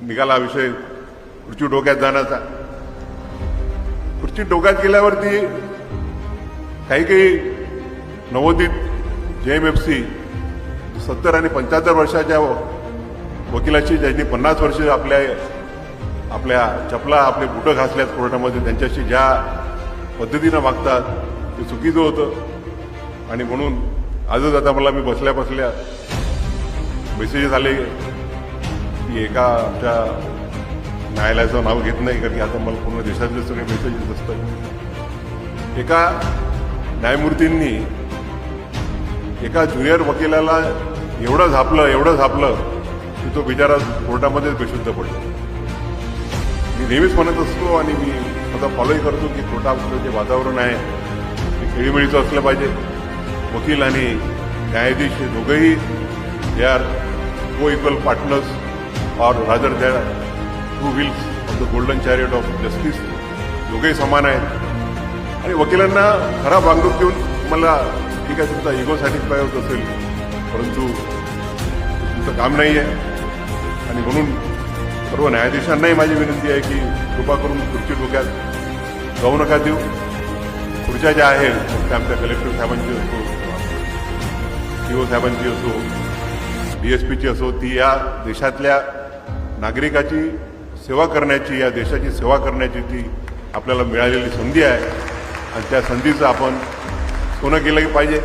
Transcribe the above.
निघाला विषय खुर्ची डोक्यात जाण्याचा. खुर्ची डोक्यात गेल्यावरती काही काही नवोदित JMFC 70 आणि 75 वर्षाच्या वकिलाची ज्यांनी 50 वर्ष आपल्या चपला आपले बुटं घासल्यात कोर्टामध्ये, त्यांच्याशी ज्या पद्धतीनं वागतात ते चुकीचं होतं. आणि म्हणून आजच आता मला मी बसल्या बसल्या मेसेजेस आले की एका आमच्या न्यायालयाचं नाव घेत नाही कारण की आता मला पूर्ण देशातले सगळे मेसेजेस असतात. एका न्यायमूर्तींनी एका ज्युनियर वकिलाला एवढं झापलं की तो बिचारा कोर्टामध्येच बेशुद्ध पडला. मी नेहमीच म्हणत असतो आणि मी आता फॉलोही करतो की कोर्टाचं जे वातावरण आहे ते खेळीमेळीचं असलं पाहिजे. वकील आणि न्यायाधीश हे दोघंही दे आर को equal partners or rather they are two wheels of the golden chariot of justice. दोघंही समान आहेत. आणि वकिलांना खरा वागणूक देऊन मला ठीक आहे तुमचा इगो सॅटिस्फाय होत असेल परंतु तुमचं काम नाही आहे. आणि म्हणून सर्व न्यायाधीशांनाही माझी विनंती आहे की कृपा करून खुर्ची डोक्यात जाऊ नका देऊ. खुर्च्या ज्या आहेत त्या आमच्या कलेक्टर साहेबांची असो, CO साहेबांची असो, DSPची असो, ती या देशातल्या नागरिकाची सेवा करण्याची, या देशाची सेवा करण्याची ती आपल्याला मिळालेली संधी आहे आणि त्या संधीचं आपण सोनं केलं पाहिजे.